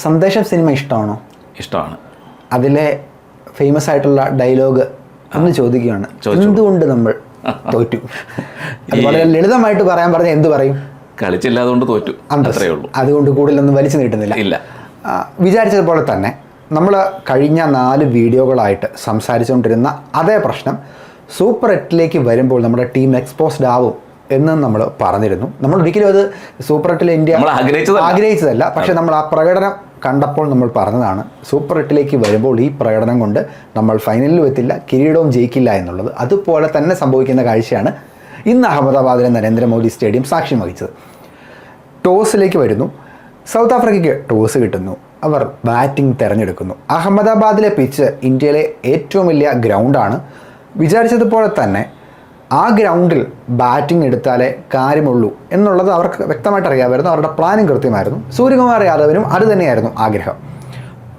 സന്ദേശം സിനിമ ഇഷ്ടമാണോ? ഇഷ്ടമാണ്. അതിലെ ഫേമസ് ആയിട്ടുള്ള ഡയലോഗ് ഒന്ന് ചോദിക്കുകയാണ്, എന്തുകൊണ്ട് നമ്മൾ തോറ്റു? അത് വളരെ ലളിതമായിട്ട് പറയാൻ പറഞ്ഞാൽ എന്ത് പറയും? കളിച്ചില്ലാതുകൊണ്ട് തോറ്റു, അത്രേ ഉള്ളൂ. അതുകൊണ്ട് കൂടുതലൊന്നും വലിച്ചു നീട്ടുന്നില്ല. ഇല്ല, വിചാരിച്ചതുപോലെ തന്നെ നമ്മൾ കഴിഞ്ഞ 4 വീഡിയോകളായിട്ട് സംസാരിച്ചുകൊണ്ടിരുന്ന അതേ പ്രശ്നം സൂപ്പർ 8ലേക്ക് വരുമ്പോൾ നമ്മുടെ ടീം എക്സ്പോസ്ഡ് ആവും എന്ന് നമ്മൾ പറഞ്ഞിരുന്നു. നമ്മൾ ഒരിക്കലും അത് സൂപ്പർ 8 ഇന്ത്യ ആഗ്രഹിച്ചതല്ല. പക്ഷേ നമ്മൾ ആ പ്രകടനം കണ്ടപ്പോൾ നമ്മൾ പറഞ്ഞതാണ്, സൂപ്പർ 8ലേക്ക് വരുമ്പോൾ ഈ പ്രകടനം കൊണ്ട് നമ്മൾ ഫൈനലിലും എത്തില്ല, കിരീടവും ജയിക്കില്ല എന്നുള്ളത്. അതുപോലെ തന്നെ സംഭവിക്കുന്ന കാഴ്ചയാണ് ഇന്ന് അഹമ്മദാബാദിലെ നരേന്ദ്രമോദി സ്റ്റേഡിയം സാക്ഷ്യം വഹിച്ചത്. ടോസിലേക്ക് വരുന്നു, സൗത്ത് ആഫ്രിക്കയ്ക്ക് ടോസ് കിട്ടുന്നു, അവർ ബാറ്റിംഗ് തിരഞ്ഞെടുക്കുന്നു. അഹമ്മദാബാദിലെ പിച്ച് ഇന്ത്യയിലെ ഏറ്റവും വലിയ ഗ്രൗണ്ടാണ്. വിചാരിച്ചതുപോലെ തന്നെ ആ ഗ്രൗണ്ടിൽ ബാറ്റിംഗ് എടുത്താലേ കാര്യമുള്ളൂ എന്നുള്ളത് അവർക്ക് വ്യക്തമായിട്ട് അറിയാമായിരുന്നു. അവരുടെ പ്ലാനിങ് കൃത്യമായിരുന്നു. സൂര്യകുമാർ യാദവിനും അത് തന്നെയായിരുന്നു ആഗ്രഹം.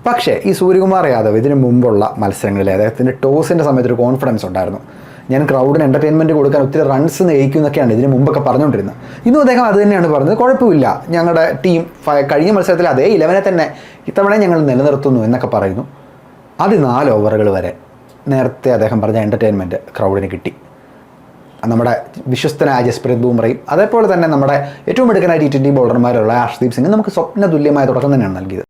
പക്ഷേ ഈ സൂര്യകുമാർ യാദവ് ഇതിനു മുമ്പുള്ള മത്സരങ്ങളിൽ അദ്ദേഹത്തിൻ്റെ ടോസിൻ്റെ സമയത്തൊരു കോൺഫിഡൻസ് ഉണ്ടായിരുന്നു. ഞാൻ ക്രൗഡിന് എൻ്റർടൈൻമെൻറ്റ് കൊടുക്കാൻ ഒത്തിരി റൺസ് നയിക്കും എന്നൊക്കെയാണ് ഇതിന് മുമ്പൊക്കെ പറഞ്ഞുകൊണ്ടിരുന്നത്. ഇന്നും അദ്ദേഹം അത് തന്നെയാണ് പറഞ്ഞത്, കുഴപ്പമില്ല, ഞങ്ങളുടെ ടീം കഴിഞ്ഞ മത്സരത്തിൽ അതേ 11 തന്നെ ഇത്തവണ ഞങ്ങൾ നിലനിർത്തുന്നു എന്നൊക്കെ പറയുന്നു. 4 ഓവറുകൾ വരെ നേരത്തെ അദ്ദേഹം പറഞ്ഞ എൻ്റർടൈൻമെൻറ്റ് ക്രൗഡിന് കിട്ടി. നമ്മുടെ വിശ്വസ്തനായ ജസ്പ്രീത് ബുംറയും അതേപോലെ തന്നെ നമ്മുടെ ഏറ്റവും മിടുക്കനായ T20 ബോളർമാരുള്ള ഹർഷ്ദീപ് സിംഗ് നമുക്ക് സ്വപ്ന തുല്യമായ തുടക്കം തന്നെയാണ് നൽകിയത്.